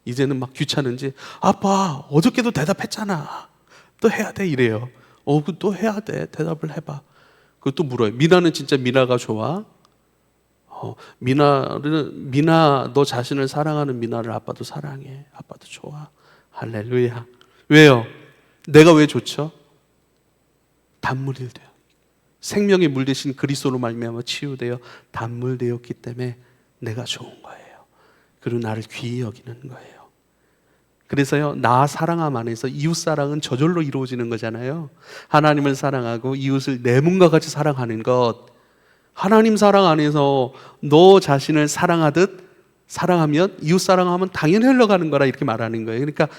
이제는 막 귀찮은지, 아빠 어저께도 대답했잖아, 또 해야 돼, 이래요. 또 해야 돼, 대답을 해봐. 그것도 물어요. 미나는 진짜 미나가 좋아? 미나, 너 자신을 사랑하는 미나를 아빠도 사랑해. 아빠도 좋아. 할렐루야. 왜요? 내가 왜 좋죠? 단물이 돼요. 생명의 물 대신 그리스도로 말미암아 치유되어 단물 되었기 때문에 내가 좋은 거예요. 그리고 나를 귀히 여기는 거예요. 그래서요, 나 사랑함 안에서 이웃 사랑은 저절로 이루어지는 거잖아요. 하나님을 사랑하고 이웃을 내 몸과 같이 사랑하는 것, 하나님 사랑 안에서 너 자신을 사랑하듯 사랑하면, 이웃 사랑하면 당연히 흘러가는 거라 이렇게 말하는 거예요. 그러니까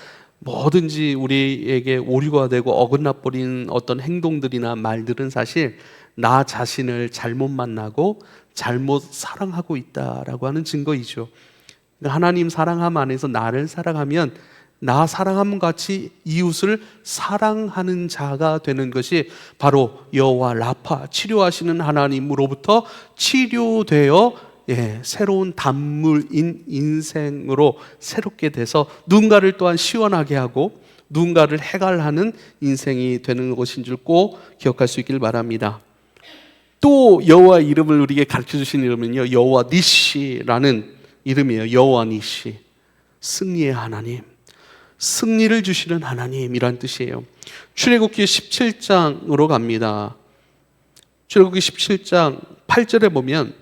뭐든지 우리에게 오류가 되고 어긋나버린 어떤 행동들이나 말들은 사실 나 자신을 잘못 만나고 잘못 사랑하고 있다라고 하는 증거이죠. 하나님 사랑함 안에서 나를 사랑하면 나 사랑함 같이 이웃을 사랑하는 자가 되는 것이 바로 여호와 라파, 치료하시는 하나님으로부터 치료되어 새로운 단물인 인생으로 새롭게 돼서 누군가를 또한 시원하게 하고 누군가를 해갈하는 인생이 되는 것인 줄 꼭 기억할 수 있길 바랍니다. 또 여호와 이름을 우리에게 가르쳐 주신 이름은요, 여호와 니시라는 이름이에요. 여호와 니시, 승리의 하나님, 승리를 주시는 하나님이란 뜻이에요. 출애굽기 17장으로 갑니다. 출애굽기 17장 8절에 보면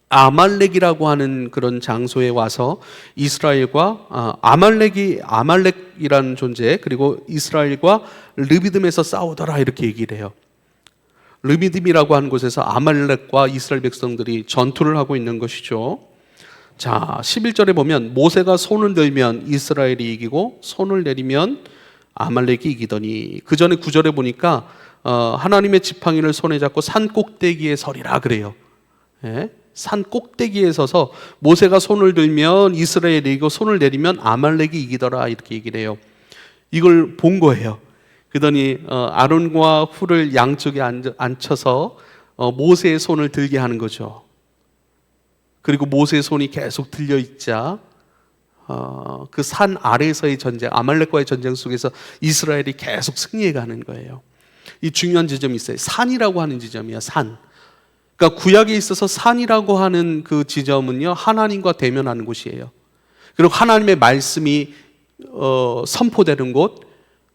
아말렉이라고 하는 그런 장소에 와서 이스라엘과 아말렉이라는 존재, 그리고 이스라엘과 르비딤에서 싸우더라 이렇게 얘기를 해요. 르비딤이라고 하는 곳에서 아말렉과 이스라엘 백성들이 전투를 하고 있는 것이죠. 자, 11절에 보면 모세가 손을 들면 이스라엘이 이기고 손을 내리면 아말렉이 이기더니, 그 전에 9절에 보니까 하나님의 지팡이를 손에 잡고 산 꼭대기에 서리라 그래요. 산 꼭대기에 서서 모세가 손을 들면 이스라엘이 이기고 손을 내리면 아말렉이 이기더라 이렇게 얘기를 해요. 이걸 본 거예요. 그러더니 아론과 훌을 양쪽에 앉혀서 모세의 손을 들게 하는 거죠. 그리고 모세의 손이 계속 들려 있자 그 산 아래에서의 전쟁, 아말렉과의 전쟁 속에서 이스라엘이 계속 승리해 가는 거예요. 이 중요한 지점이 있어요. 산이라고 하는 지점이야, 산. 그러니까 구약에 있어서 산이라고 하는 그 지점은요, 하나님과 대면하는 곳이에요. 그리고 하나님의 말씀이 선포되는 곳,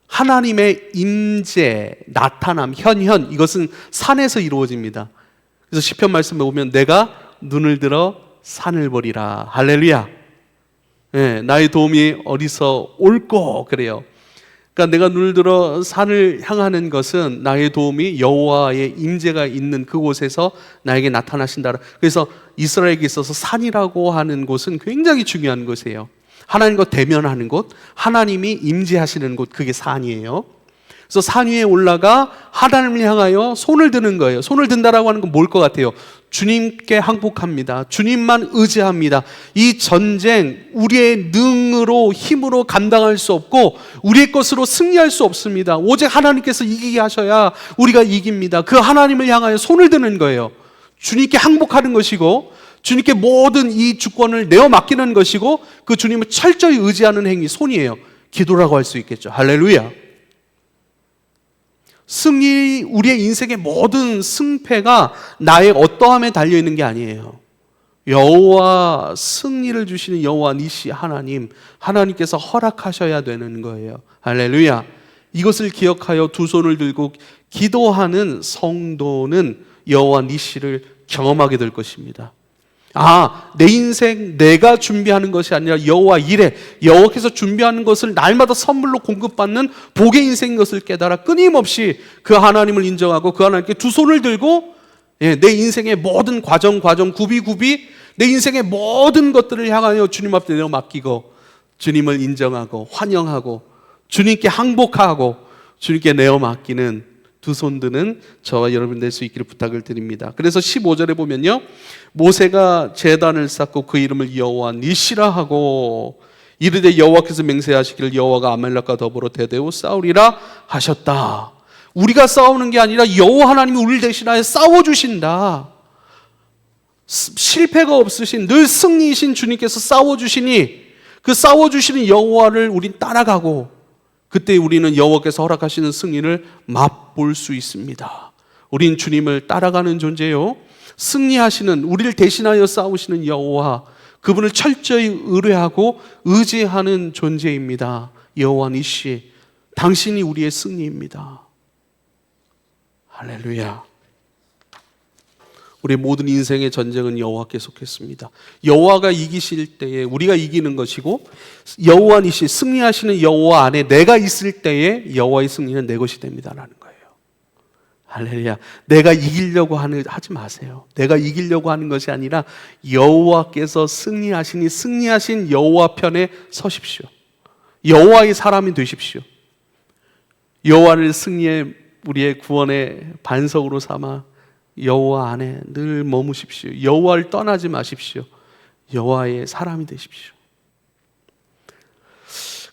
하나님의 임재, 나타남, 현현, 이것은 산에서 이루어집니다. 그래서 시편 말씀에 보면 내가 눈을 들어 산을 보리라. 할렐루야. 나의 도움이 어디서 올꼬 그래요. 그러니까 내가 눈을 들어 산을 향하는 것은 나의 도움이 여호와의 임재가 있는 그곳에서 나에게 나타나신다. 그래서 이스라엘에게 있어서 산이라고 하는 곳은 굉장히 중요한 곳이에요. 하나님과 대면하는 곳, 하나님이 임재하시는 곳, 그게 산이에요. 그래서 산 위에 올라가 하나님을 향하여 손을 드는 거예요. 손을 든다라고 하는 건 뭘 것 같아요? 주님께 항복합니다. 주님만 의지합니다. 이 전쟁 우리의 능으로 힘으로 감당할 수 없고 우리의 것으로 승리할 수 없습니다. 오직 하나님께서 이기게 하셔야 우리가 이깁니다. 그 하나님을 향하여 손을 드는 거예요. 주님께 항복하는 것이고 주님께 모든 이 주권을 내어 맡기는 것이고 그 주님을 철저히 의지하는 행위, 손이에요. 기도라고 할 수 있겠죠. 할렐루야. 승리, 우리의 인생의 모든 승패가 나의 어떠함에 달려있는 게 아니에요. 여호와, 승리를 주시는 여호와 니시 하나님, 하나님께서 허락하셔야 되는 거예요. 할렐루야. 이것을 기억하여 두 손을 들고 기도하는 성도는 여호와 니시를 경험하게 될 것입니다. 내 인생 내가 준비하는 것이 아니라 여호와 이레, 여호와께서 준비하는 것을 날마다 선물로 공급받는 복의 인생인 것을 깨달아 끊임없이 그 하나님을 인정하고 그 하나님께 두 손을 들고 내 인생의 모든 과정 구비구비 내 인생의 모든 것들을 향하여 주님 앞에 내어 맡기고 주님을 인정하고 환영하고 주님께 항복하고 주님께 내어 맡기는 두 손 드는 저와 여러분 될 수 있기를 부탁을 드립니다. 그래서 15절에 보면요, 모세가 제단을 쌓고 그 이름을 여호와 니시라 하고 이르되 여호와께서 맹세하시기를 여호와가 아말렉과 더불어 대대로 싸우리라 하셨다. 우리가 싸우는 게 아니라 여호와 하나님이 우리를 대신하여 싸워주신다. 실패가 없으신 늘 승리이신 주님께서 싸워주시니 그 싸워주시는 여호와를 우린 따라가고 그때 우리는 여호와께서 허락하시는 승리를 맛볼 수 있습니다. 우린 주님을 따라가는 존재요, 승리하시는, 우리를 대신하여 싸우시는 여호와, 그분을 철저히 의뢰하고 의지하는 존재입니다. 여호와 니시, 당신이 우리의 승리입니다. 할렐루야. 우리 모든 인생의 전쟁은 여호와께 속했습니다. 여호와가 이기실 때에 우리가 이기는 것이고 여호와 니시, 승리하시는 여호와 안에 내가 있을 때에 여호와의 승리는 내 것이 됩니다라는 거예요. 할렐루야. 내가 이기려고 하지 마세요. 내가 이기려고 하는 것이 아니라 여호와께서 승리하시니 승리하신 여호와 편에 서십시오. 여호와의 사람이 되십시오. 여호와를 승리의 우리의 구원의 반석으로 삼아 여호와 안에 늘 머무십시오. 여호와를 떠나지 마십시오. 여호와의 사람이 되십시오.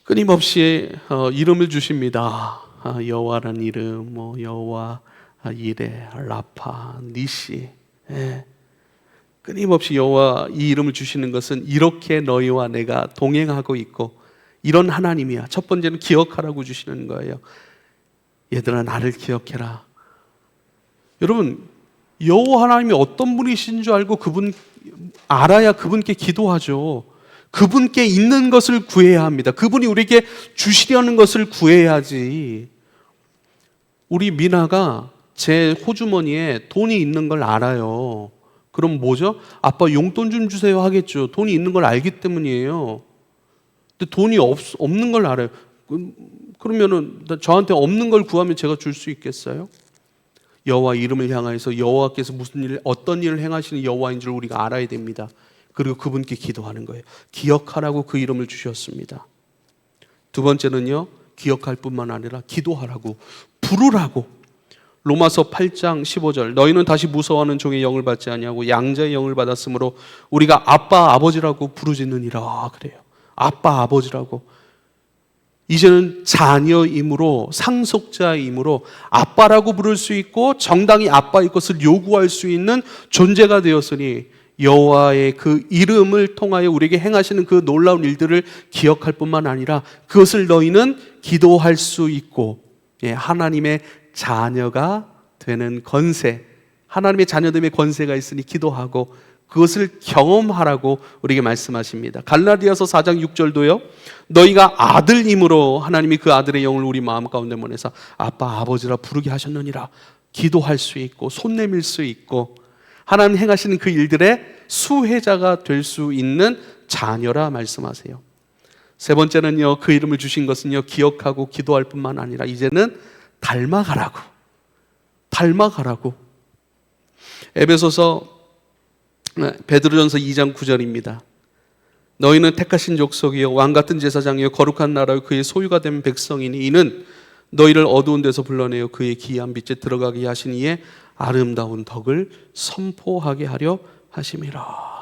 끊임없이 이름을 주십니다. 여호와라는 이름, 여호와 이레, 라파, 니시. 예. 끊임없이 여호와 이 이름을 주시는 것은 이렇게 너희와 내가 동행하고 있고 이런 하나님이야. 첫 번째는 기억하라고 주시는 거예요. 얘들아, 나를 기억해라. 여러분, 여호와 하나님이 어떤 분이신 줄 알고 그분 알아야 그분께 기도하죠. 그분께 있는 것을 구해야 합니다. 그분이 우리에게 주시려는 것을 구해야지. 우리 미나가 제 호주머니에 돈이 있는 걸 알아요. 그럼 뭐죠? 아빠 용돈 좀 주세요 하겠죠. 돈이 있는 걸 알기 때문이에요. 근데 돈이 없는 걸 알아요. 그러면은 저한테 없는 걸 구하면 제가 줄 수 있겠어요? 여호와 이름을 향하여서 여호와께서 어떤 일을 행하시는 여호와인 줄 우리가 알아야 됩니다. 그리고 그분께 기도하는 거예요. 기억하라고 그 이름을 주셨습니다. 두 번째는요, 기억할 뿐만 아니라 기도하라고, 부르라고. 로마서 8장 15절, 너희는 다시 무서워하는 종의 영을 받지 아니하고 양자의 영을 받았으므로 우리가 아빠 아버지라고 부르짖느니라. 그래요. 아빠 아버지라고. 이제는 자녀이므로, 상속자이므로 아빠라고 부를 수 있고 정당히 아빠의 것을 요구할 수 있는 존재가 되었으니 여호와의 그 이름을 통하여 우리에게 행하시는 그 놀라운 일들을 기억할 뿐만 아니라 그것을 너희는 기도할 수 있고, 하나님의 자녀가 되는 권세, 하나님의 자녀됨의 권세가 있으니 기도하고 그것을 경험하라고 우리에게 말씀하십니다. 갈라디아서 4장 6절도요, 너희가 아들임으로 하나님이 그 아들의 영을 우리 마음 가운데 보내서 아빠 아버지라 부르게 하셨느니라. 기도할 수 있고 손 내밀 수 있고 하나님 행하시는 그 일들의 수혜자가 될 수 있는 자녀라 말씀하세요. 세 번째는요, 그 이름을 주신 것은요, 기억하고 기도할 뿐만 아니라 이제는 닮아가라고. 에베소서 베드로전서 2장 9절입니다. 너희는 택하신 족속이요 왕같은 제사장이요 거룩한 나라요 그의 소유가 된 백성이니 이는 너희를 어두운 데서 불러내어 그의 기이한 빛에 들어가게 하신 이의 아름다운 덕을 선포하게 하려 하심이라.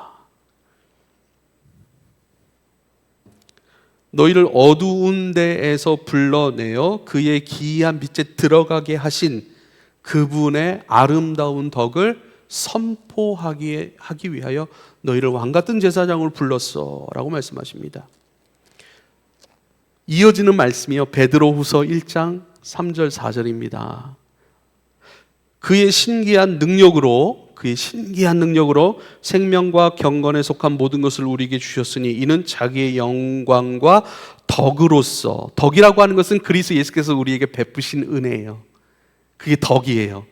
너희를 어두운 데에서 불러내어 그의 기이한 빛에 들어가게 하신 그분의 아름다운 덕을 선포하기 위하여 너희를 왕같은 제사장으로 불렀어 라고 말씀하십니다. 이어지는 말씀이요, 베드로후서 1장 3절 4절입니다. 그의 신기한 능력으로 생명과 경건에 속한 모든 것을 우리에게 주셨으니 이는 자기의 영광과 덕으로서, 덕이라고 하는 것은 그리스도 예수께서 우리에게 베푸신 은혜예요. 그게 덕이에요.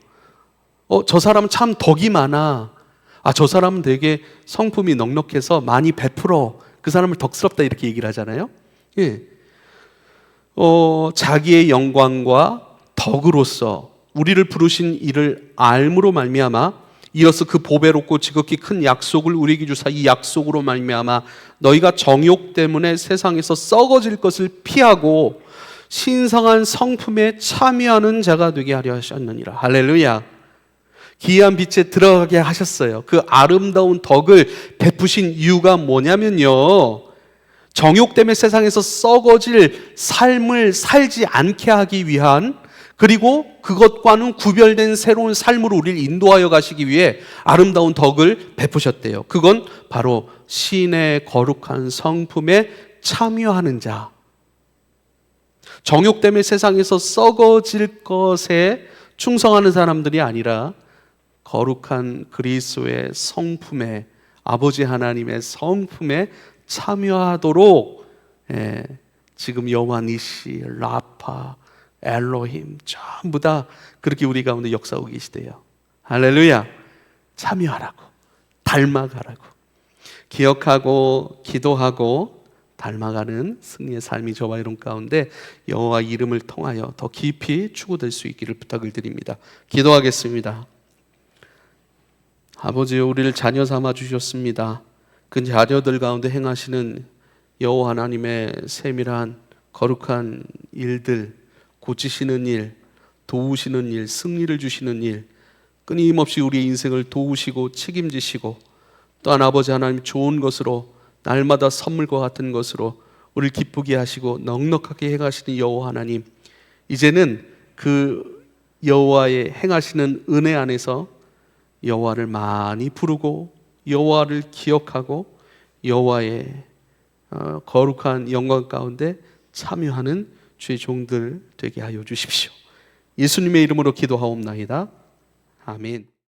저 사람은 참 덕이 많아. 저 사람은 되게 성품이 넉넉해서 많이 베풀어. 그 사람을 덕스럽다 이렇게 얘기를 하잖아요. 예. 자기의 영광과 덕으로서 우리를 부르신 이를 알므로 말미암아 이어서 그 보배롭고 지극히 큰 약속을 우리에게 주사 이 약속으로 말미암아 너희가 정욕 때문에 세상에서 썩어질 것을 피하고 신성한 성품에 참여하는 자가 되게 하려 하셨느니라. 할렐루야. 기이한 빛에 들어가게 하셨어요. 그 아름다운 덕을 베푸신 이유가 뭐냐면요, 정욕 때문에 세상에서 썩어질 삶을 살지 않게 하기 위한, 그리고 그것과는 구별된 새로운 삶으로 우리를 인도하여 가시기 위해 아름다운 덕을 베푸셨대요. 그건 바로 신의 거룩한 성품에 참여하는 자. 정욕 때문에 세상에서 썩어질 것에 충성하는 사람들이 아니라 거룩한 그리스도의 성품에, 아버지 하나님의 성품에 참여하도록 지금 여호와 니시, 라파, 엘로힘 전부 다 그렇게 우리 가운데 역사하고 계시대요. 할렐루야. 참여하라고, 닮아가라고, 기억하고 기도하고 닮아가는 승리의 삶이 저와 여러분 가운데 여호와 이름을 통하여 더 깊이 추구될 수 있기를 부탁을 드립니다. 기도하겠습니다. 아버지여, 우리를 자녀 삼아 주셨습니다. 그 자녀들 가운데 행하시는 여호와 하나님의 세밀한 거룩한 일들, 고치시는 일, 도우시는 일, 승리를 주시는 일, 끊임없이 우리의 인생을 도우시고 책임지시고 또한 아버지 하나님 좋은 것으로, 날마다 선물과 같은 것으로 우리를 기쁘게 하시고 넉넉하게 행하시는 여호와 하나님, 이제는 그 여호와의 행하시는 은혜 안에서 여호와를 많이 부르고 여호와를 기억하고 여호와의 거룩한 영광 가운데 참여하는 주의 종들 되게 하여 주십시오. 예수님의 이름으로 기도하옵나이다. 아멘.